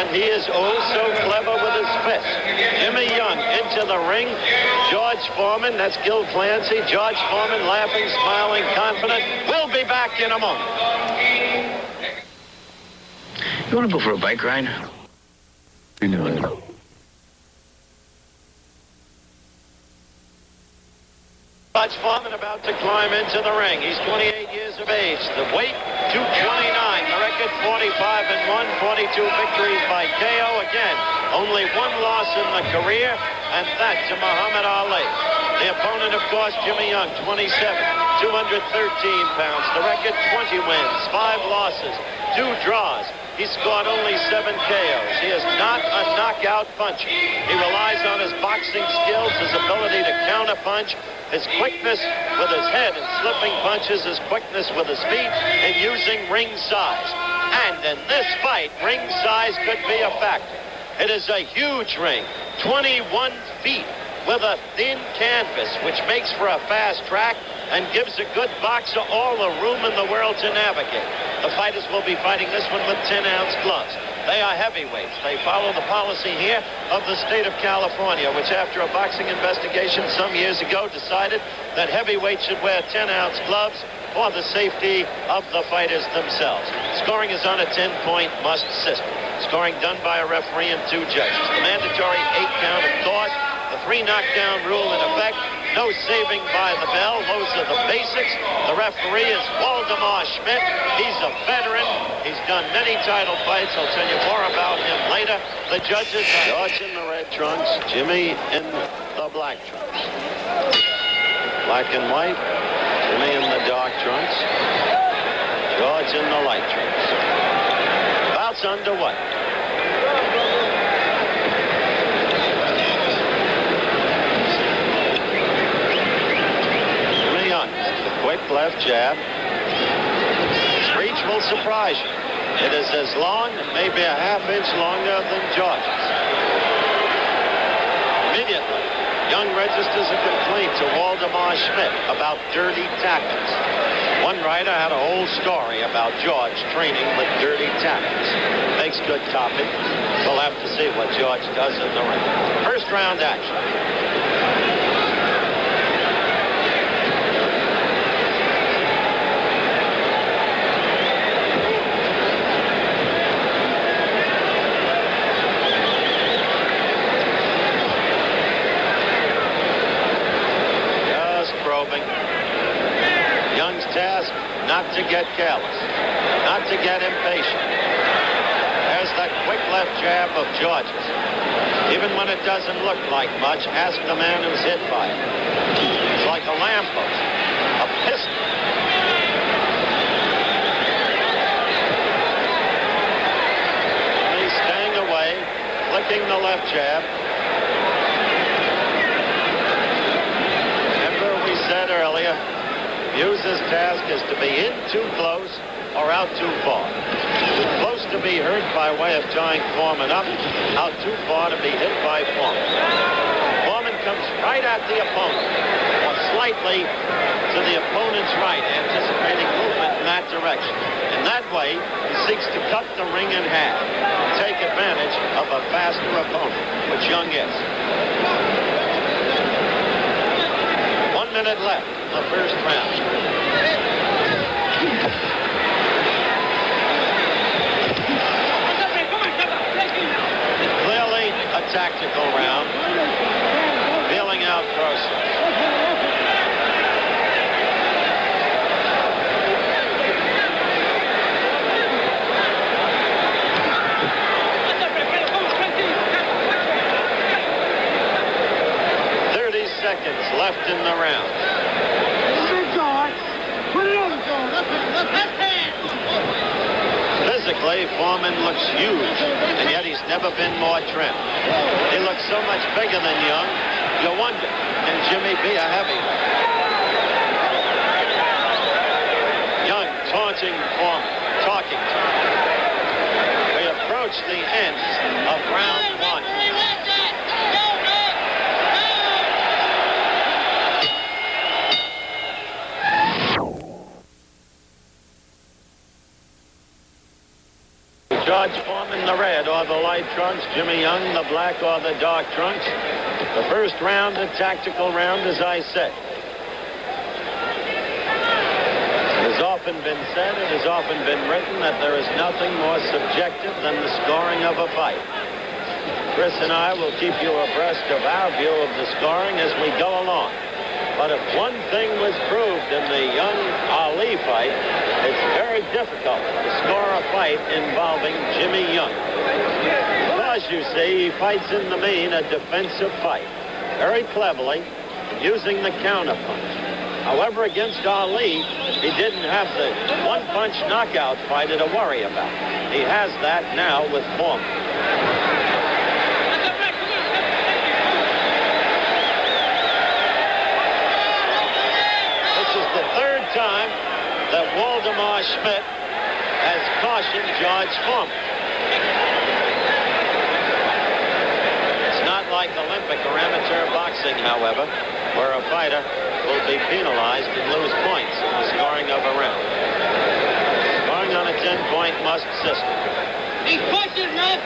And he is oh so clever with his fist. Jimmy Young into the ring. George Foreman, that's Gil Clancy. George Foreman laughing, smiling, confident. We'll be back in a moment. You want to go for a bike ride? You know it. George Foreman about to climb into the ring. He's 28 years of age. The weight, 229. The record, 45-1, 42 victories by KO. Again, only one loss in the career, and that to Muhammad Ali. The opponent, of course, Jimmy Young, 27, 213 pounds. The record, 20 wins, 5 losses, 2 draws. He scored only 7 KOs. He is not a knockout puncher. He relies on his boxing skills, his ability to counterpunch, his quickness with his head and slipping punches, his quickness with his feet, and using ring size. And in this fight, ring size could be a factor. It is a huge ring, 21 feet, with a thin canvas, which makes for a fast track and gives a good boxer all the room in the world to navigate. The fighters will be fighting this one with 10-ounce gloves. They are heavyweights. They follow the policy here of the state of California, which after a boxing investigation some years ago decided that heavyweights should wear 10-ounce gloves for the safety of the fighters themselves. Scoring is on a 10-point must system. Scoring done by a referee and 2 judges. The mandatory 8-count, of course. The 3 knockdown rule in effect. No saving by the bell. Those are the basics. The referee is Waldemar Schmidt. He's a veteran. He's done many title fights. I'll tell you more about him later. The judges, George in the red trunks, Jimmy in the black trunks. Black and white, Jimmy in the dark trunks, George in the light trunks. Bouts underway. Quick left jab. His reach will surprise you. It is as long, maybe a half-inch longer than George's. Immediately, Young registers a complaint to Waldemar Schmidt about dirty tackles. One writer had a whole story about George training with dirty tackles. Makes good copy. We'll have to see what George does in the ring. First round action. Young's task, not to get careless, not to get impatient. There's that quick left jab of George's. Even when it doesn't look like much, ask the man who's hit by it. It's like a lamppost, a pistol. He's staying away, flicking the left jab. Said earlier, Hughes' task is to be in too close or out too far. Close to be hurt by way of tying Foreman up, out too far to be hit by Foreman. Foreman comes right at the opponent, or slightly to the opponent's right, anticipating movement in that direction. In that way, he seeks to cut the ring in half, take advantage of a faster opponent, which Young is. 1 minute left in the first round. Clearly a tactical round. Feeling out crosses. Seconds left in the round. Physically, Foreman looks huge, and yet he's never been more trim. He looks so much bigger than Young, you wonder, can Jimmy be a heavyweight? Young taunting Foreman, talking to him. We approach the end of round 1. George Foreman, the red or the light trunks. Jimmy Young, the black or the dark trunks. The first round, a tactical round, as I said. It has often been said, it has often been written that there is nothing more subjective than the scoring of a fight. Chris and I will keep you abreast of our view of the scoring as we go along. But if one thing was proved in the Young Ali fight, it's very difficult to score a fight involving Jimmy Young. Because, you see, he fights in the main a defensive fight, very cleverly, using the counterpunch. However, against Ali, he didn't have the one-punch knockout fighter to worry about. He has that now with Foreman. Time that Waldemar Schmidt has cautioned George Foreman. It's not like Olympic or amateur boxing, however, where a fighter will be penalized and lose points in the scoring of a round. Scoring on a 10-point must system. He's pushing, ref!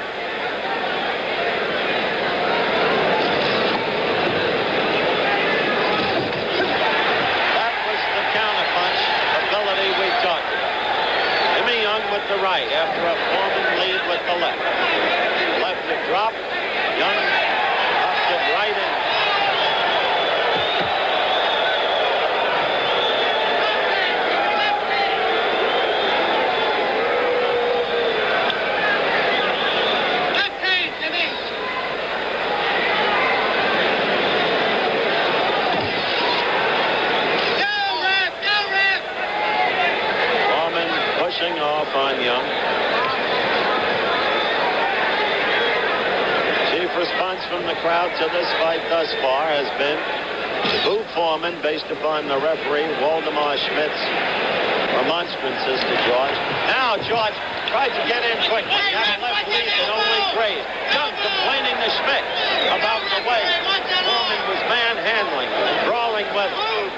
With the right after a Foreman lead with the left. Left to drop. Young upped it right in. On Young. Chief response from the crowd to this fight thus far has been to boo Foreman based upon the referee Waldemar Schmidt's remonstrances to George. Now George tried to get in quick. He had a left lead and only grazed. Young complaining to Schmidt about the way Foreman was manhandling and brawling with him.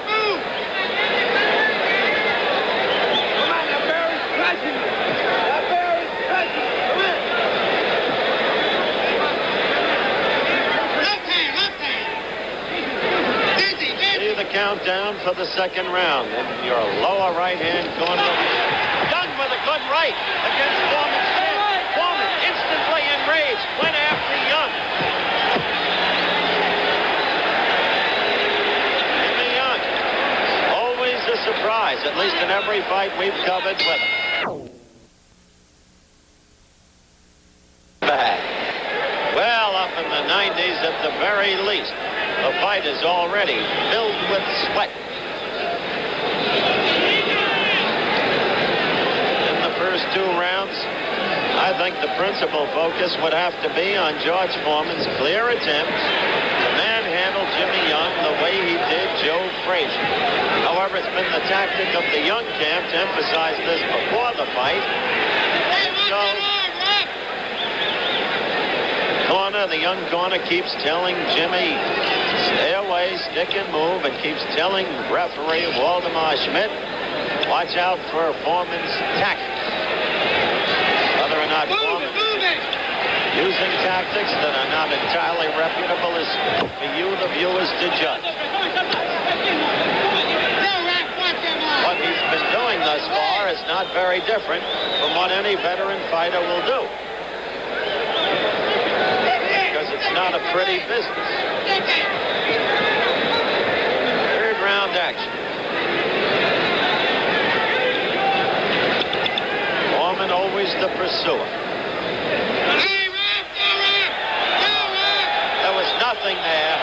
Countdown for the second round in your lower right-hand corner. Young with a good right against Foreman's chin. Foreman instantly enraged, went after Young. Jimmy Young, always a surprise, at least in every fight we've covered with him. Well, up in the 90s at the very least. The fight is already filled with sweat. In the first two rounds, I think the principal focus would have to be on George Foreman's clear attempts to manhandle Jimmy Young the way he did Joe Frazier. However, it's been the tactic of the Young camp to emphasize this before the fight. And so, the Young corner keeps telling Jimmy, stay away, stick and move, and keeps telling referee Waldemar Schmidt, watch out for Foreman's tactics. Whether or not Foreman using tactics that are not entirely reputable is for you, the viewers, to judge. What he's been doing thus far is not very different from what any veteran fighter will do. It's not a pretty business. Third round action. Foreman always the pursuer. There was nothing there.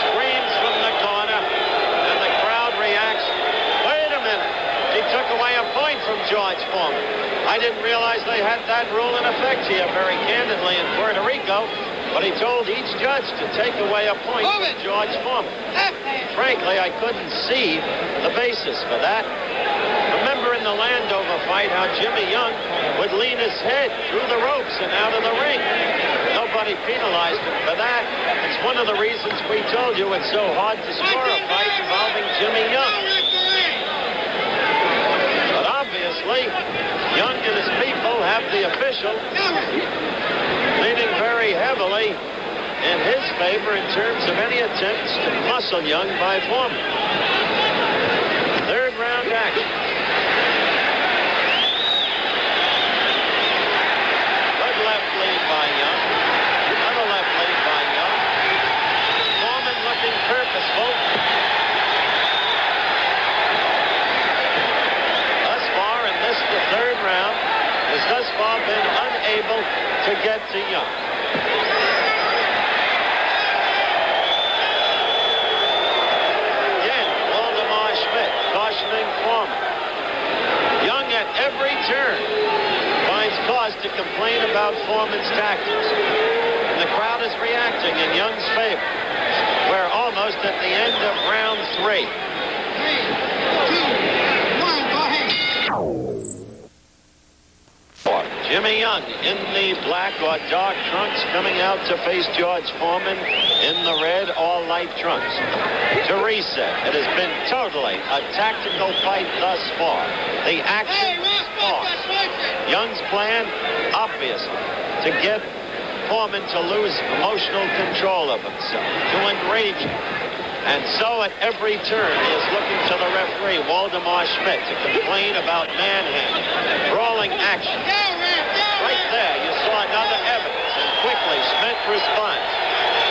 Screams from the corner, and the crowd reacts. Wait a minute. He took away a point from George Foreman. I didn't realize they had that rule in effect here very candidly in Puerto Rico. But he told each judge to take away a point from George Foreman. Frankly, I couldn't see the basis for that. Remember in the Landover fight how Jimmy Young would lean his head through the ropes and out of the ring. Nobody penalized him for that. It's one of the reasons we told you it's so hard to score a fight involving Jimmy Young. But obviously, Young and his people have the official leaning very heavily in his favor in terms of any attempts to muscle Young by Foreman. Third round action. Good left lead by Young. Another left lead by Young. Foreman looking purposeful. Thus far in this, the third round, has thus far been unable to get to Young. Cautioning Foreman. Young at every turn finds cause to complain about Foreman's tactics. And the crowd is reacting in Young's favor. We're almost at the end of round 3. 3, 2, 1, go ahead. Jimmy Young in the black or dark trunks coming out to face George Foreman in the red or light trunks. To reset, it has been totally a tactical fight thus far. The action is fast. Young's plan, obviously, to get Foreman to lose emotional control of himself, to enrage him. And so at every turn, he is looking to the referee, Waldemar Schmidt, to complain about manhandling, brawling action. Right there, you saw another evidence, and quickly Schmidt responds,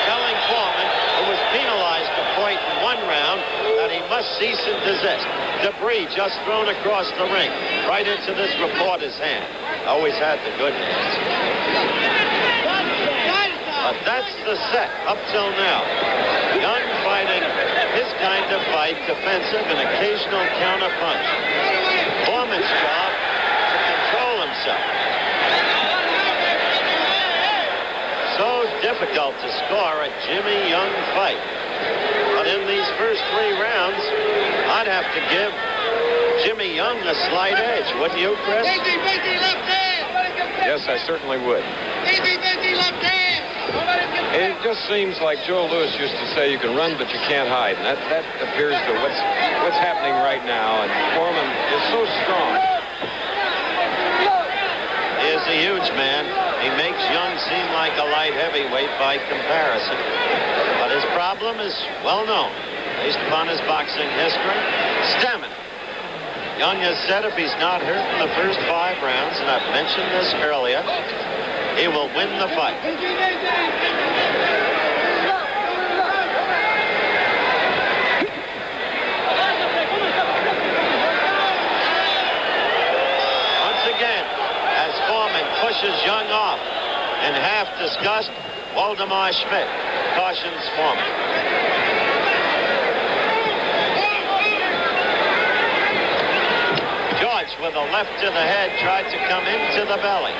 telling Foreman, who was penalized a point in one round, that he must cease and desist. Debris just thrown across the ring, right into this reporter's hand. Always had the good hands. But that's the set up till now. Young fighting his kind of fight, defensive and occasional counter punch. Foreman's job to control himself. So difficult to score a Jimmy Young fight. But in these first 3 rounds, I'd have to give Jimmy Young a slight edge, wouldn't you, Chris? Yes, I certainly would. It just seems like Joe Louis used to say, you can run, but you can't hide. And that appears to what's happening right now. And Foreman is so strong. He is a huge man. He makes Young seem like a light heavyweight by comparison. But his problem is well known, based upon his boxing history. Stamina. Young has said if he's not hurt in the first 5 rounds, and I've mentioned this earlier, he will win the fight. Once again, as Foreman pushes Young off in half disgust, Waldemar Schmidt cautions Foreman. George, with a left to the head, tried to come into the belly,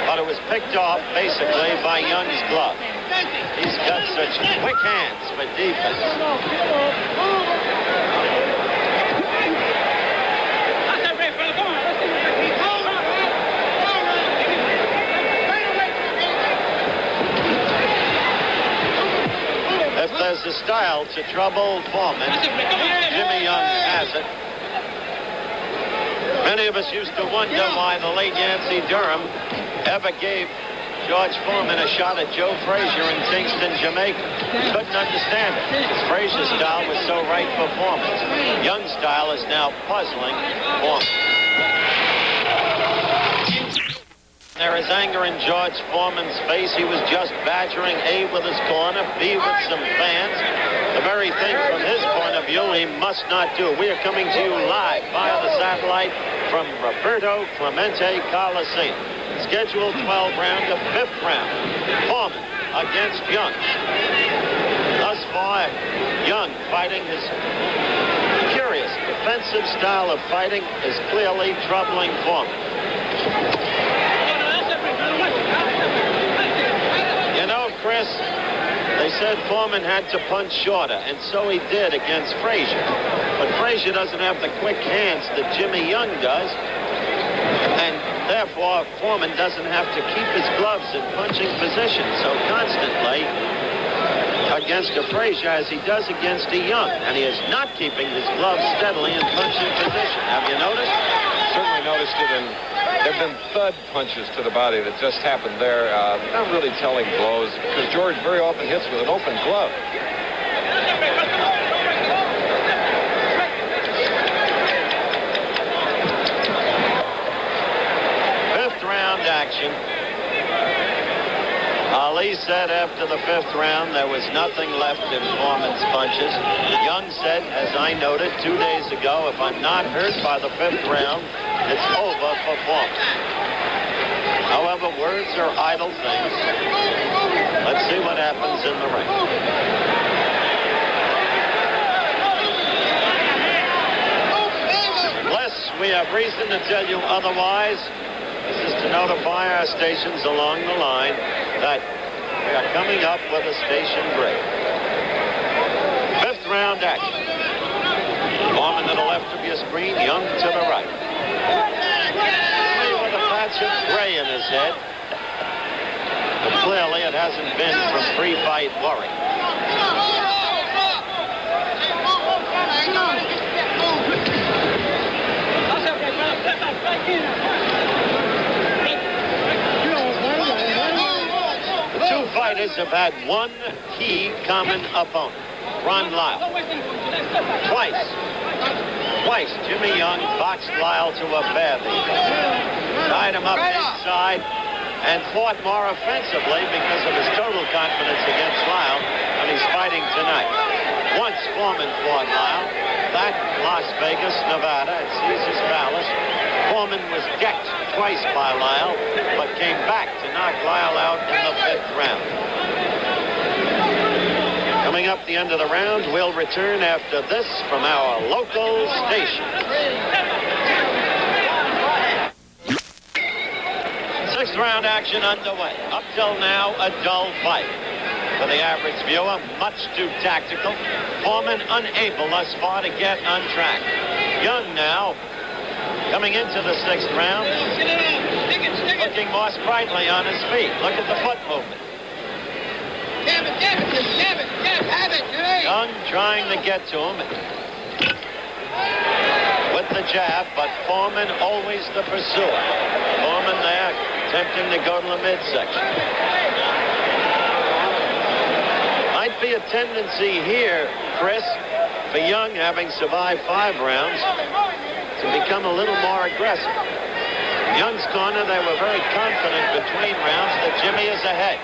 but it was picked off basically by Young's glove. He's got such quick hands for defense. If there's a style to trouble Foreman, Jimmy Young has it. Many of us used to wonder why the late Yancey Durham ever gave George Foreman a shot at Joe Frazier in Kingston, Jamaica. Couldn't understand it, because Frazier's style was so right for Foreman. Young's style is now puzzling Foreman. There is anger in George Foreman's face. He was just badgering A with his corner, B with some fans. The very thing from his point of view he must not do. We are coming to you live via the satellite from Roberto Clemente Coliseum. Scheduled 12 round of 5th round. Foreman against Young. Thus far, Young fighting his curious defensive style of fighting is clearly troubling Foreman. You know, Chris, they said Foreman had to punch shorter, and so he did against Frazier. But Frazier doesn't have the quick hands that Jimmy Young does, and therefore Foreman doesn't have to keep his gloves in punching position so constantly against a Frazier as he does against a Young, and he is not keeping his gloves steadily in punching position. Have you noticed? Certainly noticed it in There have been thud punches to the body that just happened there. Not really telling blows, because George very often hits with an open glove. Fifth round action. Ali said after the fifth round there was nothing left in Foreman's punches. Young said, as I noted 2 days ago, if I'm not hurt by the fifth round, it's over for Foreman. However, words are idle things. Let's see what happens in the ring. Unless we have reason to tell you otherwise, this is to notify our stations along the line that we are coming up with a station break. Fifth round action. Foreman to the left of your screen, Young to the right. With a patch of gray in his head. But clearly it hasn't been from pre-fight worry. The two fighters have had one key common opponent, Ron Lyle. Twice, Jimmy Young boxed Lyle to a bevy. Tied him up inside and fought more offensively because of his total confidence against Lyle, and he's fighting tonight. Once Foreman fought Lyle, back in Las Vegas, Nevada, at Caesar's Palace. Foreman was decked twice by Lyle, but came back to knock Lyle out in the fifth round. Coming up the end of the round, we'll return after this from our local station. Sixth round action underway. Up till now, a dull fight. For the average viewer, much too tactical. Foreman unable thus far to get on track. Young now, coming into the sixth round, looking more sprightly on his feet. Look at the foot movement. Young trying to get to him with the jab, but Foreman always the pursuer. Foreman there attempting to go to the midsection. Might be a tendency here, Chris, for Young, having survived 5 rounds, to become a little more aggressive. Young's corner, they were very confident between rounds that Jimmy is ahead.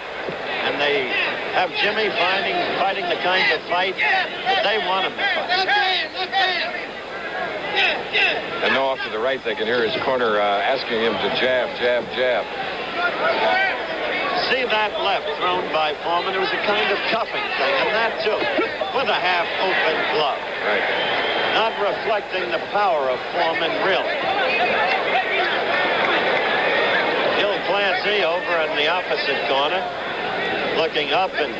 And they have Jimmy fighting the kind of fight that they want him to fight. And now off to the right, they can hear his corner asking him to jab, jab, jab. See that left thrown by Foreman? It was a kind of cuffing thing, and that too, with a half-open glove. Right. Not reflecting the power of Foreman, really. Gil Clancy over in the opposite corner, looking up, and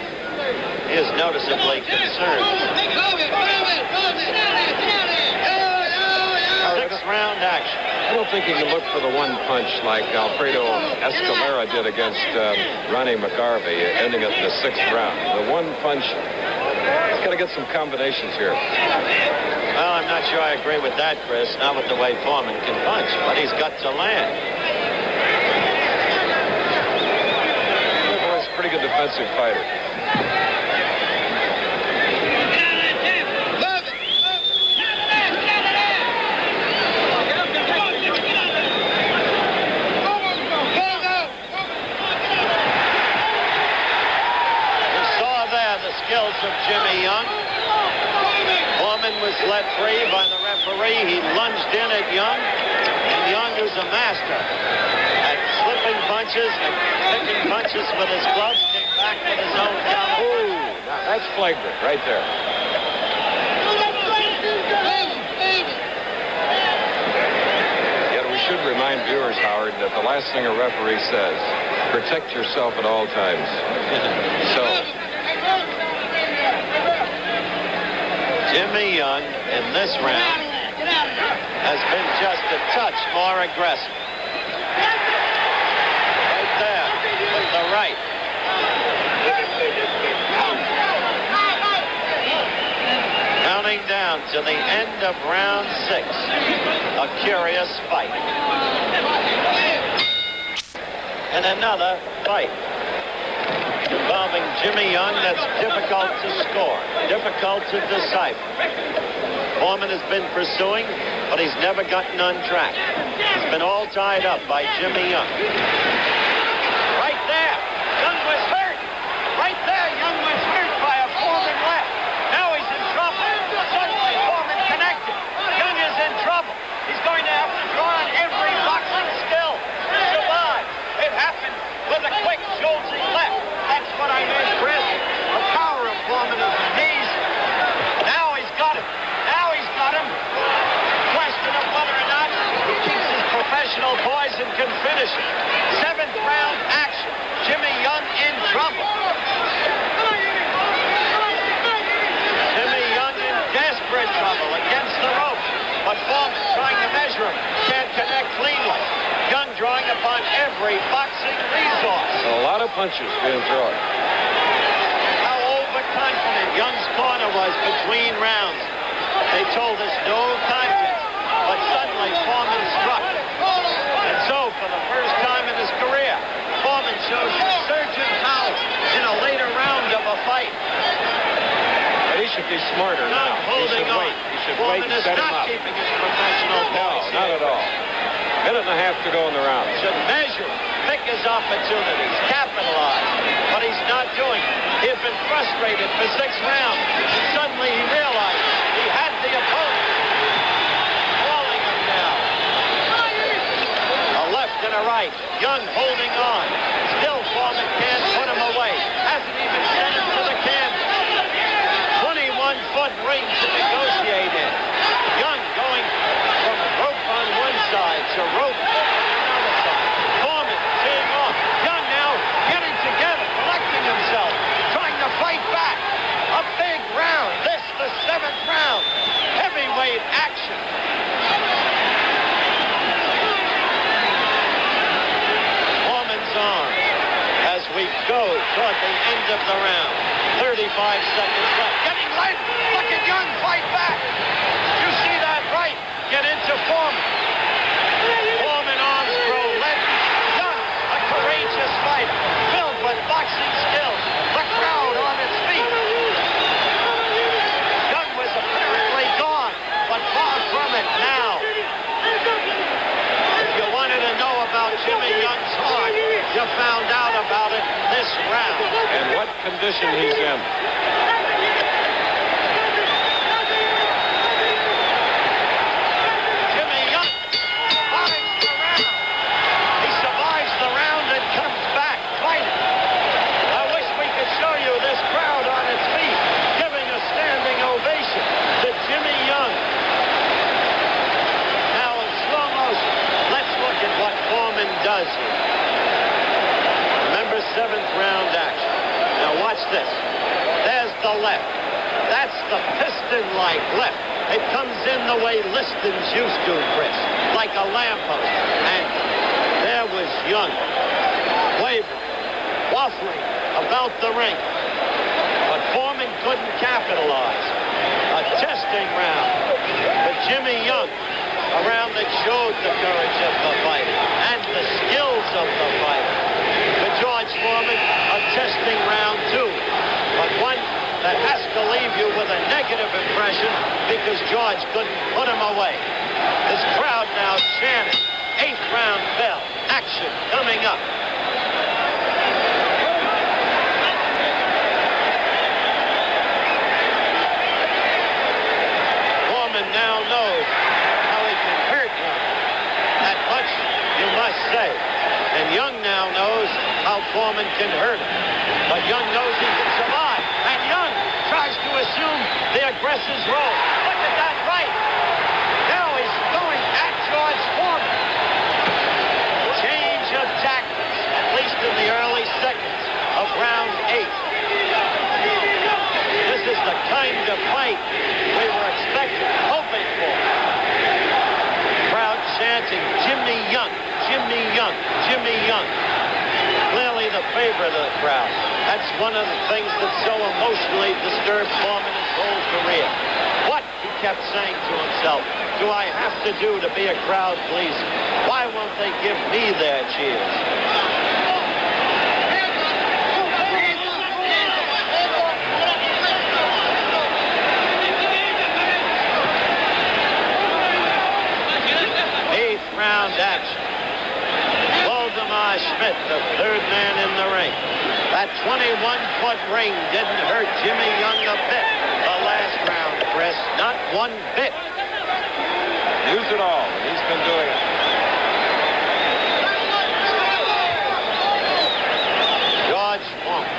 he is noticeably concerned. Sixth round action. I don't think he can look for the one punch like Alfredo Escalera did against Ronnie McGarvey, ending it in the sixth round. The one punch, he's got to get some combinations here. Well, I'm not sure I agree with that, Chris. Not with the way Foreman can punch, but he's got to land. Well, he's a pretty good defensive fighter. Skills of Jimmy Young. Foreman was let free by the referee. He lunged in at Young, and Young, who's a master at slipping punches and picking punches with his gloves, came back with his own counter. Ooh, that's flagrant right there. Yet we should remind viewers, Howard, that the last thing a referee says, protect yourself at all times. So Jimmy Young in this round has been just a touch more aggressive. Right there with the right. Counting down to the end of round 6. A curious fight. in another fight involving Jimmy Young that's difficult to score, difficult to decipher. Foreman has been pursuing, but he's never gotten on track. He's been all tied up by Jimmy Young. Right there, Young was hurt. Right there, Young was hurt by a Foreman left. Now he's in trouble. Suddenly, Foreman connected. Young is in trouble. He's going to have to draw on every boxing skill to survive. It happened with a quick, jolting left. That's what I meant, Chris. The power of Foreman is the knees. Now he's got it. Now he's got him. Question of whether or not he keeps his professional poise and can finish it. 7th round action. Jimmy Young in trouble. Jimmy Young in desperate trouble against the rope. But Foreman trying to measure him. Can't connect cleanly. Young drawing upon every boxing resource. A lot of punches being thrown. How overconfident Young's corner was between rounds. They told us no contest. But suddenly Foreman struck. And so, for the first time in his career, Foreman shows resurgent power in a later round of a fight. But he should be smarter now. Holding on. He should Foreman wait and is set him not up. keeping his professional poise. No, not at all. Minute and a half to go in the round. Should measure, pick his opportunities, capitalize. But he's not doing it. He had been frustrated for 6 rounds. And suddenly he realized he had the opponent. Falling him down. A left and a right. Young holding on. Still Foreman can't put him away. Hasn't even sent him to the canvas. 21-foot ring to negotiate in. Young going from rope on one side to rope on the other side. Foreman teeing off. Young now getting together, collecting himself, trying to fight back. A big round. This, the 7th round. Heavyweight action. Foreman's on as we go toward the end of the round. 35 seconds left. Getting late. Look at Young fight back. Did you see that right? Get into Foreman. Foreman arms grow leaden. Young, a courageous fighter, filled with boxing skills. The crowd on its feet. Young was apparently gone, but far from it now. If you wanted to know about Jimmy Young's heart, you found out about it this round. And what condition he's in. Jimmy Young survives the round. He survives the round and comes back fighting. I wish we could show you this crowd on its feet, giving a standing ovation to Jimmy Young. Now in slow motion, let's look at what Foreman does here. Remember 7th round action. Now watch this. There's the left. That's the piston-like left. It comes in the way Liston's used to, Chris, like a lamppost. And there was Young, wavering, waffling about the ring. But Foreman couldn't capitalize. A testing round for Jimmy Young, a round that showed the courage of the fighter and the skills of the fighter. For George Foreman, a testing round too, but one that has to leave you with a negative impression because George couldn't put him away. This crowd now chanting, 8th round bell, action coming up. Foreman now knows how he can hurt Young. That much you must say. And Young now knows how Foreman can hurt him. But Young knows he can survive. And Young tries to assume the aggressor's role. Look at that right. Now he's going at George Foreman. Change of tactics, at least in the early seconds of round 8. This is the kind of fight we were expecting, hoping for. Crowd chanting, Jimmy Young, Jimmy Young, Jimmy Young. Clearly the favorite of the crowd. That's one of the things that so emotionally disturbed Foreman his whole career. What, he kept saying to himself, do I have to do to be a crowd pleaser? Why won't they give me their cheers? Smith, the third man in the ring. That 21-foot ring didn't hurt Jimmy Young a bit the last round, Chris. Not one bit. Use it all, and he's been doing it. George Foreman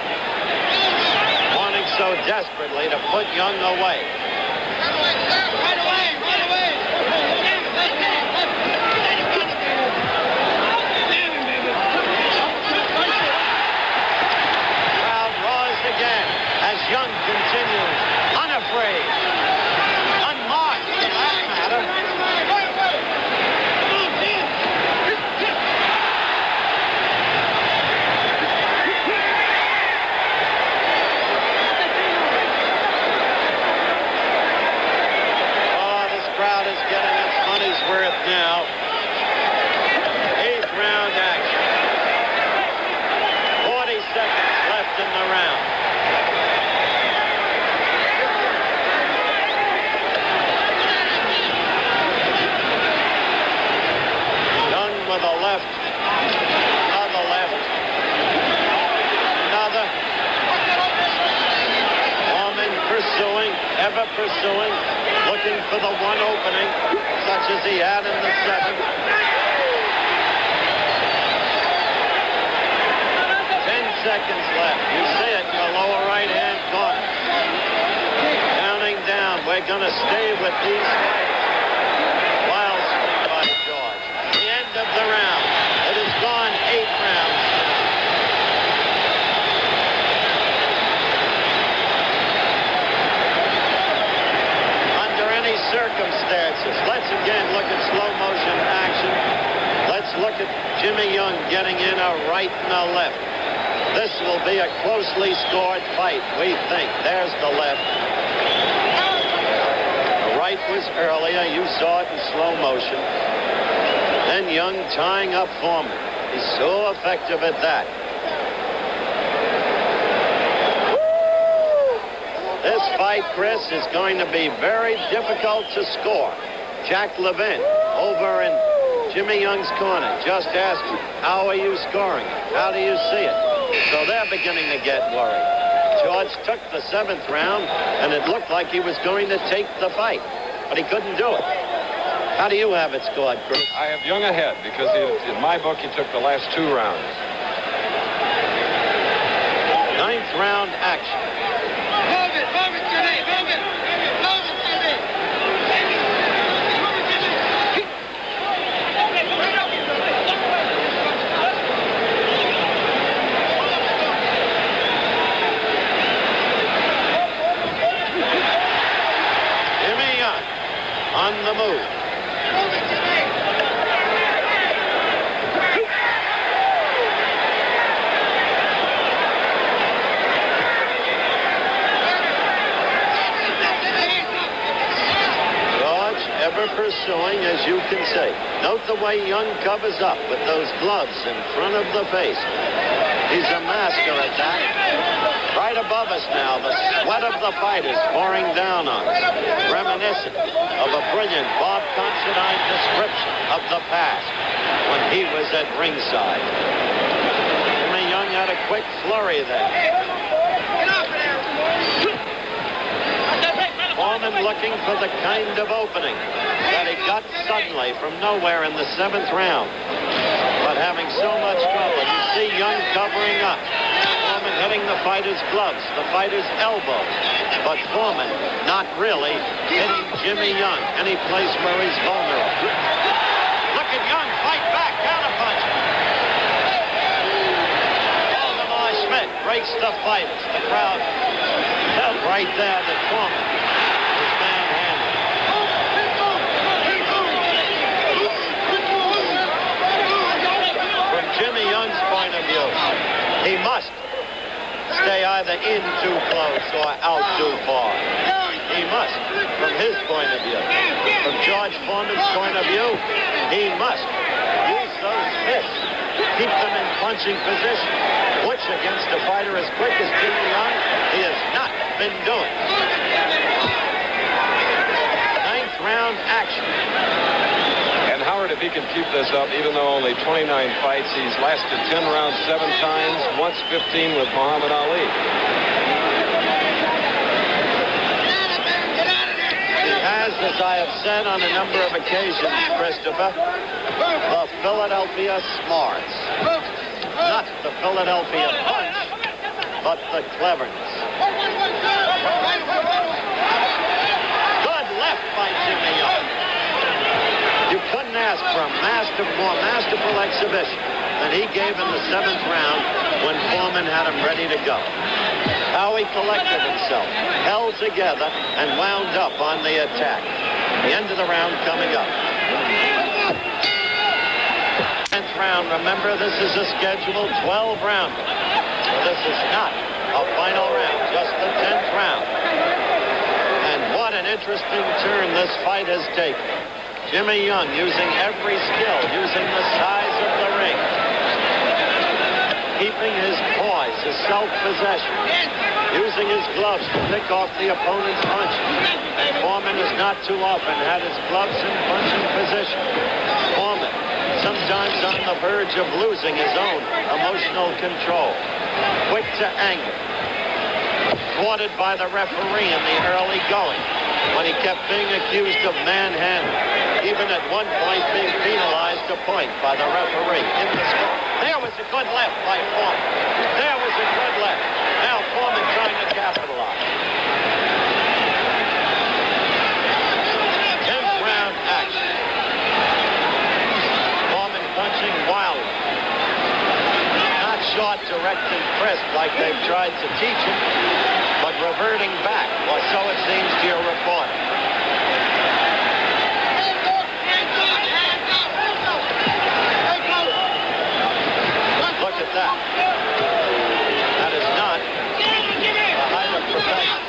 wanting so desperately to put Young away. Young continues, unafraid, unmarked, for that matter. Oh, this crowd is getting its money's worth now. 8th round action. 40 seconds left in the round. With a left, another left, another. Foreman pursuing, ever pursuing, looking for the one opening, such as he had in the 7th. 10 seconds left. You see it in your lower right-hand corner. Counting down. We're going to stay with these fights. Wild swing by George. The end of the round. It has gone 8 rounds. Under any circumstances, let's again look at slow motion action. Let's look at Jimmy Young getting in a right and a left. This will be a closely scored fight, we think. There's the left. The right was earlier. You saw it in slow motion. Then Young tying up Foreman. He's so effective at that. This fight, Chris, is going to be very difficult to score. Jack Levin over in Jimmy Young's corner just asked him, how are you scoring? How do you see it? So they're beginning to get worried. George took the 7th round, and it looked like he was going to take the fight, but he couldn't do it. How do you have it scored, Chris? I have Young ahead because in my book he took the last 2 rounds. 9th round action. Move it, Jimmy, move it, Jimmy. Jimmy Young on the move. Ever pursuing, as you can see. Note the way Young covers up with those gloves in front of the face. He's a master at that. Right above us now, the sweat of the fighters pouring down on us, reminiscent of a brilliant Bob Considine description of the past when he was at ringside. Jimmy Young had a quick flurry there. Foreman looking for the kind of opening that he got suddenly from nowhere in the 7th round. But having so much trouble, you see Young covering up. Foreman hitting the fighter's gloves, the fighter's elbows. But Foreman not really hitting Jimmy Young any place where he's vulnerable. Look at Young fight back, counterpunch. Waldemar Schmidt breaks the fighters. The crowd felt right there that Foreman was manhandled. From Jimmy Young's point of view, he must stay either in too close or out too far. He must, from his point of view. From George Foreman's point of view, he must use those fists, keep them in punching position, which against a fighter as quick as Jimmy Young, he has not been doing. 9th round action. And Howard, if he can keep this up, even though only 29 fights, he's lasted 10 rounds 7 times, once 15 with Muhammad Ali. He has, as I have said on a number of occasions, Christopher, the Philadelphia smarts. Not the Philadelphia punch, but the cleverness. Good left by Jimmy Young. You couldn't ask for a more masterful exhibition than he gave in the 7th round when Foreman had him ready to go. How he collected himself, held together, and wound up on the attack. The end of the round coming up. 10th round, remember, this is a scheduled 12-rounder. So this is not a final round, just the 10th round. And what an interesting turn this fight has taken. Jimmy Young using every skill, using the size of the ring, keeping his poise, his self-possession, using his gloves to pick off the opponent's punches. And Foreman has not too often had his gloves in punching position. Foreman, sometimes on the verge of losing his own emotional control. Quick to anger. Thwarted by the referee in the early going when he kept being accused of manhandling. Even at one point being penalized a point by the referee in the score. There was a good left by Foreman. There was a good left. Now Foreman trying to capitalize. 10th round action. Foreman punching wildly. Not short, direct, and crisp like they've tried to teach him, but reverting back, or so it seems to your reporter. That is not the height of perfection.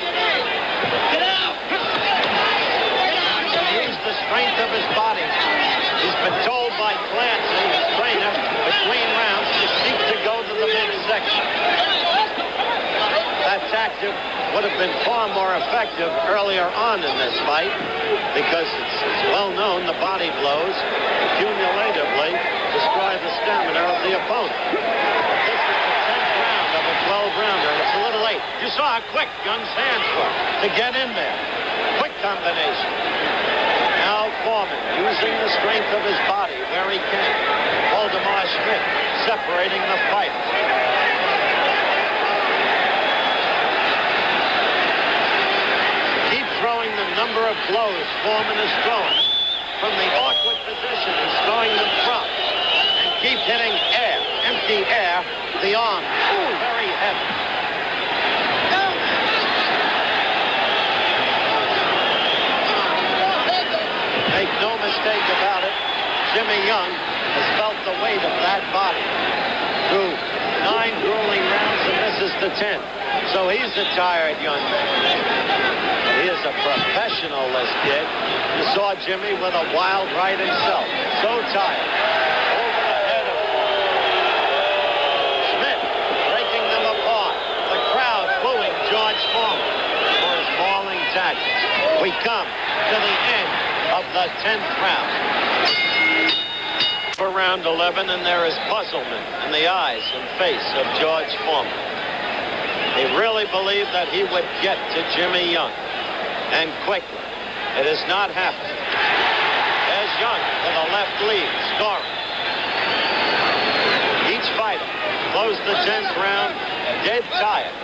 He used the strength of his body. He's been told by Clancy, his trainer, between rounds to seek to go to the midsection. That tactic would have been far more effective earlier on in this fight because it's well known the body blows cumulatively destroy the stamina of the opponent. This is the 10th round of a 12-rounder, and it's a little late. You saw how quick Young's hands were to get in there. Quick combination. Now Foreman using the strength of his body where he can. Waldemar Schmidt separating the fighters. Keep throwing the number of blows Foreman is throwing. From the awkward position he's throwing them from. And keep hitting air, empty air, the arm. Ooh, very heavy. Make no mistake about it, Jimmy Young has felt the weight of that body through 9 grueling rounds, and this is the 10th. So he's a tired young man. He is a professional, this kid. You saw Jimmy with a wild right himself. So tired. Over the head of Schmidt, breaking them apart. The crowd booing George Foreman for his mauling tactics. We come to the end of the 10th round. For round 11, and there is puzzlement in the eyes and face of George Foreman. He really believed that he would get to Jimmy Young. And quickly. It has not happened. There's Young with a left lead, scoring. Each fighter closed the 10th round dead tired.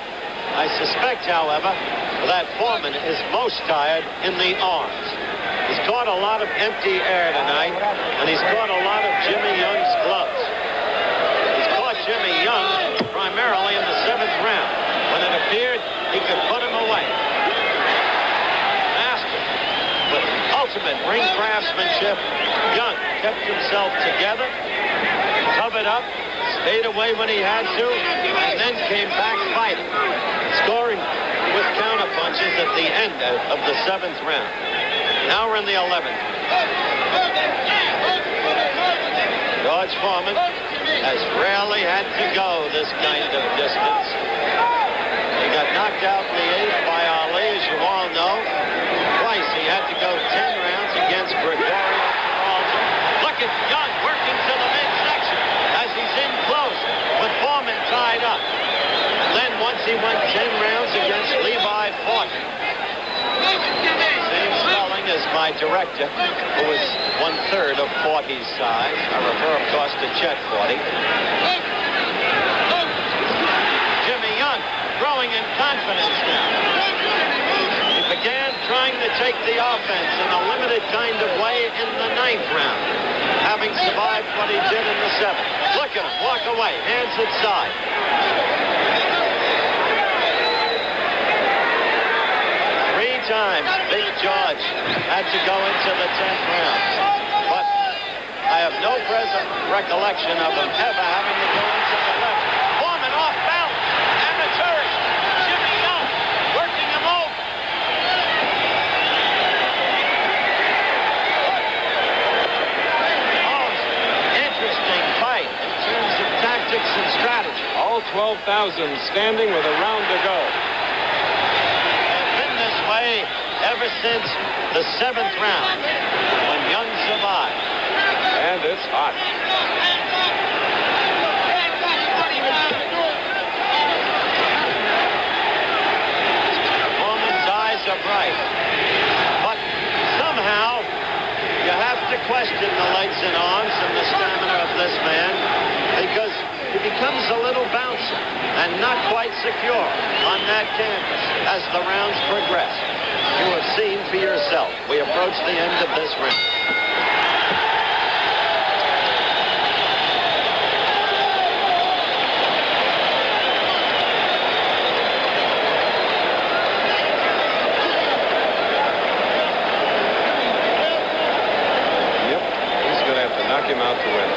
I suspect, however, that Foreman is most tired in the arms. He's caught a lot of empty air tonight, and he's caught a lot of Jimmy Young's gloves. He's caught Jimmy Young primarily in the 7th round, when it appeared he could put him away. Ultimate ring craftsmanship. Young kept himself together, covered up, stayed away when he had to, and then came back fighting, scoring with counterpunches at the end of the 7th round. Now we're in the 11th. George Foreman has rarely had to go this kind of distance. He got knocked out in the 8th by Ali, as you all know. Twice he had to go 10 rounds against Gregorio Peralta. Look at Jimmy went 10 rounds against Levi Fortin. Same spelling as my director, who is 1/3 of Forty's size. I refer, of course, to Chet Forty. Jimmy Young growing in confidence now. He began trying to take the offense in a limited kind of way in the 9th round, having survived what he did in the 7th. Look at him walk away, hands inside. Time Big George had to go into the 10th round, but I have no present recollection of him ever having to go into the left. Foreman off balance, amateurish. Jimmy Young working him over. Oh, interesting fight in terms of tactics and strategy. All 12,000 standing with a round to go. Ever since the 7th round, when Young survived. And it's hot. Foreman's eyes are bright. But somehow, you have to question the legs and arms and the stamina of this man, because he becomes a little bouncy and not quite secure on that canvas as the rounds progress. You have seen for yourself. We approach the end of this round. Yep, he's going to have to knock him out to win.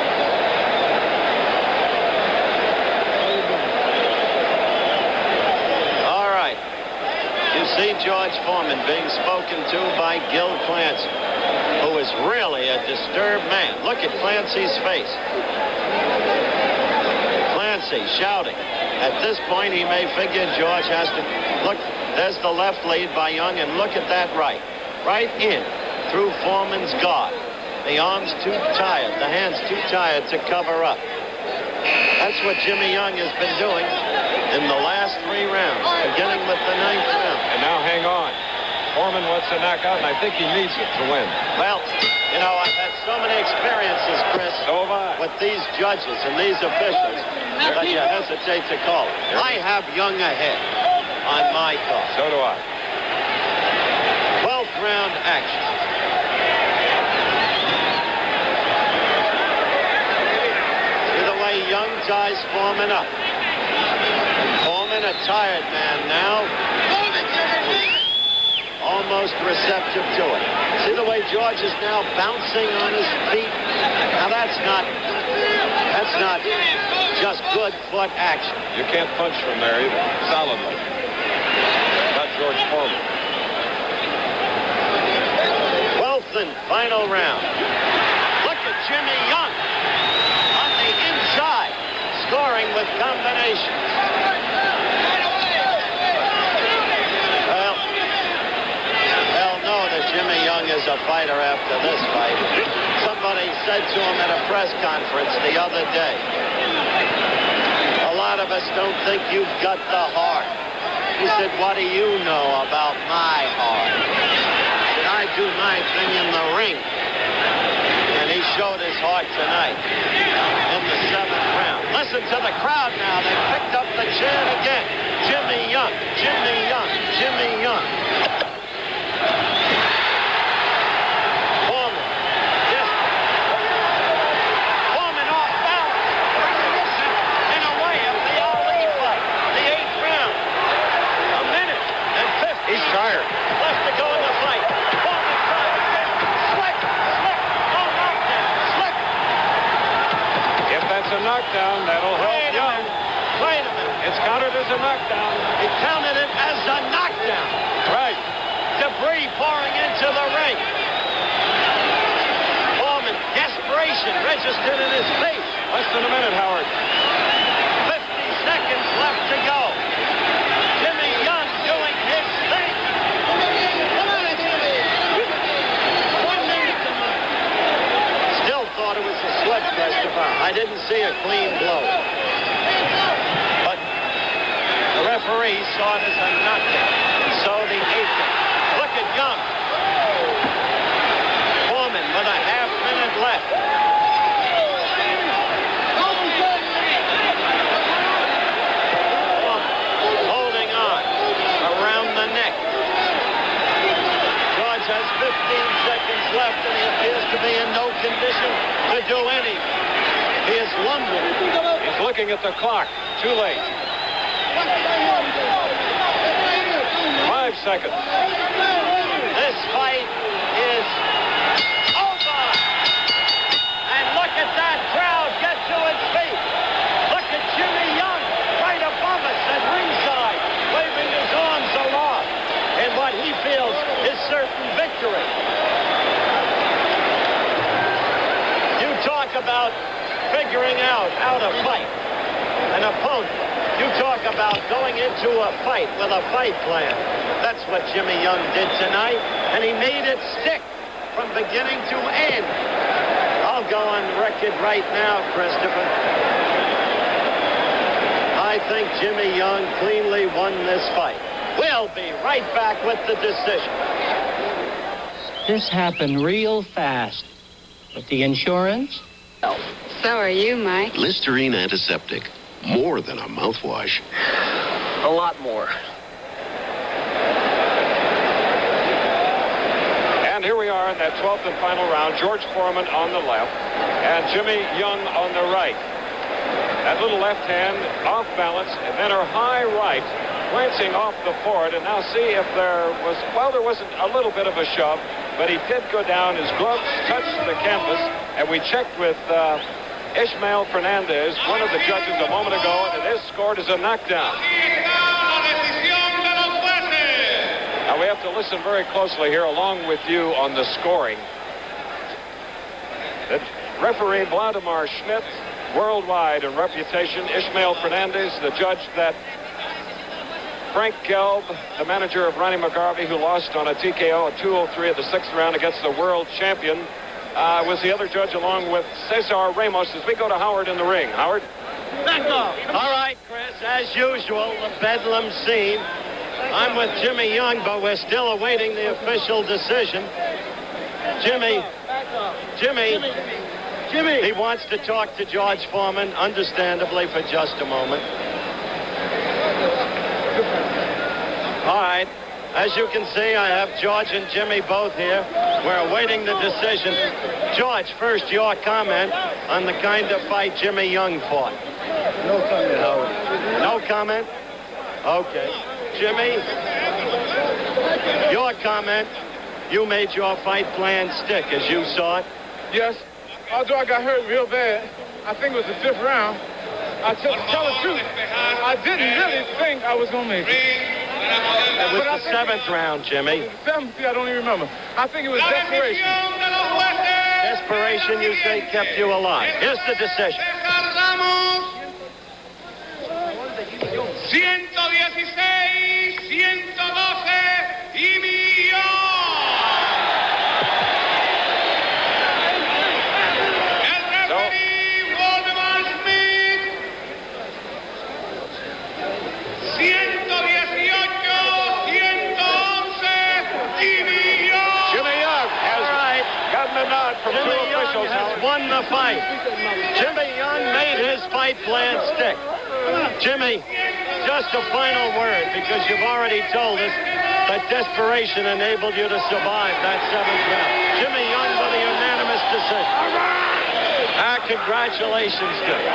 See George Foreman being spoken to by Gil Clancy, who is really a disturbed man. Look at Clancy's face. Clancy shouting. At this point, he may figure George has to... Look, there's the left lead by Young, and look at that right. Right in through Foreman's guard. The arms too tired, the hands too tired to cover up. That's what Jimmy Young has been doing in the last 3 rounds, beginning with the 9th round. And now hang on. Foreman wants to knock out, and I think he needs it to win. Well, you know, I've had so many experiences, Chris, so have I, with these judges and these officials that you hesitate to call it. I have Young ahead on my call. So do I. 12th round action. See the way Young ties Foreman up. Foreman, a tired man now. Almost receptive to it. See the way George is now bouncing on his feet? Now that's not just good foot action. You can't punch from there either, solidly. Not George Foreman. 12th and final round. Look at Jimmy Young on the inside, scoring with combinations. Jimmy Young is a fighter after this fight. Somebody said to him at a press conference the other day, a lot of us don't think you've got the heart. He said, what do you know about my heart? He said, I do my thing in the ring. And he showed his heart tonight in the 7th round. Listen to the crowd now. They picked up the chant again. Jimmy Young, Jimmy Young, Jimmy Young. Knockdown, that'll help Young. Wait a minute. It's counted as a knockdown. He counted it as a knockdown. Right. Debris pouring into the ring. Foreman, desperation registered in his face. Less than a minute, Howard. 50 seconds left to go. Jimmy Young doing his thing. Still thought it was a slip, Christopher. I didn't see a clean blow. But the referee hard as a knockdown. And so the 8th. Look at Young. Foreman with a half-minute left. Holding on around the neck. George has 15 seconds left, and he appears to be in no condition to do anything. He is lumbering. He's looking at the clock. Too late. 5 seconds. This fight is over. And look at that crowd get to its feet. Look at Jimmy Young right above us at ringside, waving his arms aloft in what he feels is certain victory. You talk about figuring out how to fight an opponent. You talk about going into a fight with a fight plan. That's what Jimmy Young did tonight, and he made it stick from beginning to end. I'll go on record right now, Christopher. I think Jimmy Young cleanly won this fight. We'll be right back with the decision. This happened real fast. But the insurance? So are you, Mike. Listerine antiseptic. More than a mouthwash. A lot more. And here we are in that 12th and final round. George Foreman on the left and Jimmy Young on the right. That little left hand off balance, and then her high right glancing off the board. And now see if there wasn't a little bit of a shove, but he did go down. His gloves touched the canvas, and we checked with Ishmael Fernandez, one of the judges, a moment ago, and it is scored as a knockdown. Now we have to listen very closely here along with you on the scoring. The referee Vladimir Schmidt, worldwide in reputation. Ishmael Fernandez, the judge that Frank Gelb, the manager of Ronnie McGarvey, who lost on a TKO at 2:03 of the 6th round against the world champion, was the other judge, along with Cesar Ramos, as we go to Howard in the ring. Howard? All right, Chris, as usual, the bedlam scene. I'm with Jimmy Young, but we're still awaiting the official decision. Jimmy, he wants to talk to George Foreman, understandably, for just a moment. All right. As you can see, I have George and Jimmy both here. We're awaiting the decision. George, first, your comment on the kind of fight Jimmy Young fought. No comment, Howard. No comment? Okay. Jimmy, your comment. You made your fight plan stick as you saw it. Yes. Although I got hurt real bad, I think it was the 5th round. To tell the truth, I didn't really think I was going to make it. It was the 7th round, Jimmy. The 7th, I don't even remember. I think it was desperation. Desperation, you say, kept you alive. Here's the decision. 116, 112 y millón. El referee Waldemar Smith. 118, 111 y millón. Jimmy Young has gotten a nod from two Jimmy Young officials. has won the fight. Jimmy Young made his fight plan stick. Jimmy, just a final word, because you've already told us that desperation enabled you to survive that 7th round. Jimmy Young with a unanimous decision. Congratulations to you.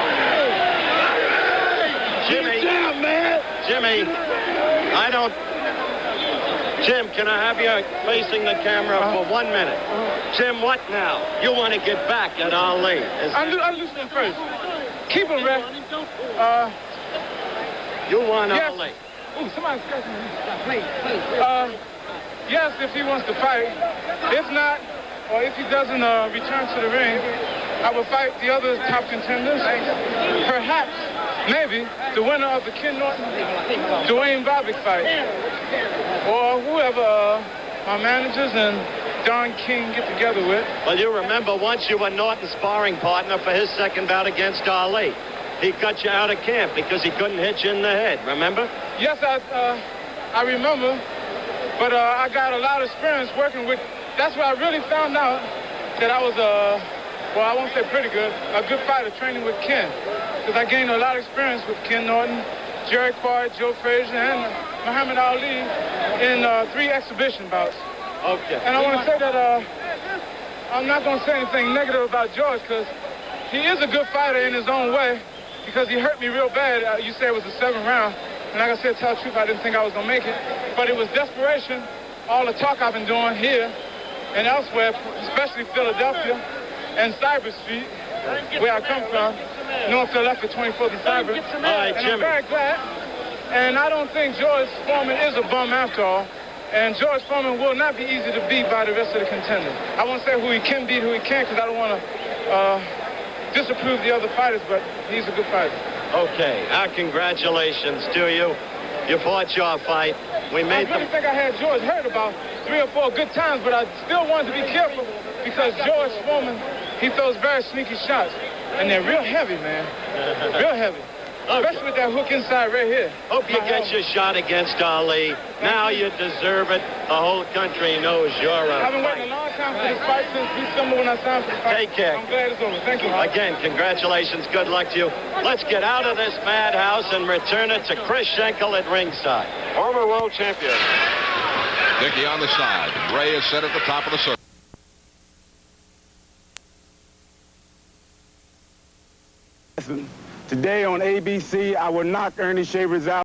Jimmy, I don't... Jim, can I have you facing the camera for 1 minute? Jim, what now? You want to get back at Ali. I'm listening first. Keep him, ref. You want Yes. Ali. Ooh, somebody's scratching me. Yes, if he wants to fight. If not, or if he doesn't return to the ring, I will fight the other top contenders. Perhaps, maybe, the winner of the Ken Norton, Dwayne Bobbitt fight. Or whoever my managers and Don King get together with. Well, you remember once you were Norton's sparring partner for his second bout against Ali. he cut you out of camp because he couldn't hit you in the head, remember? Yes, I remember. But I got a lot of experience working with. That's where I really found out that I was well, I won't say pretty good, a good fighter training with Ken. Because I gained a lot of experience with Ken Norton, Jerry Quard, Joe Frazier, and Muhammad Ali in 3 exhibition bouts. Okay. And I want to say that I'm not going to say anything negative about George because he is a good fighter in his own way because he hurt me real bad. You said it was the 7th round. And like I said, tell the truth, I didn't think I was going to make it. But it was desperation, all the talk I've been doing here and elsewhere, especially Philadelphia and Cyber Street, where I come from. North Philadelphia, 24th and Cyber. All right, and Jimmy. I'm very glad. And I don't think George Foreman is a bum after all. And George Foreman will not be easy to beat by the rest of the contenders. I won't say who he can beat, who he can't, because I don't want to disapprove the other fighters, but he's a good fighter. Okay, our congratulations to you. You fought your fight. We made I really think I had George hurt about 3 or 4 good times, but I still wanted to be careful because George Foreman, he throws very sneaky shots. And they're real heavy, man. Real heavy. Especially with that hook inside right here. Hope you get your shot against Ali. Now you deserve it. The whole country knows you're a I've been waiting a long time for this fight since December when I signed for the fight. Take care. I'm glad it's over. Thank you. Again, congratulations. Good luck to you. Let's get out of this madhouse and return it to Chris Schenkel at ringside. Former world champion. Dickey on the side. Ray is set at the top of the circle. Today on ABC, I will knock Ernie Shavers out.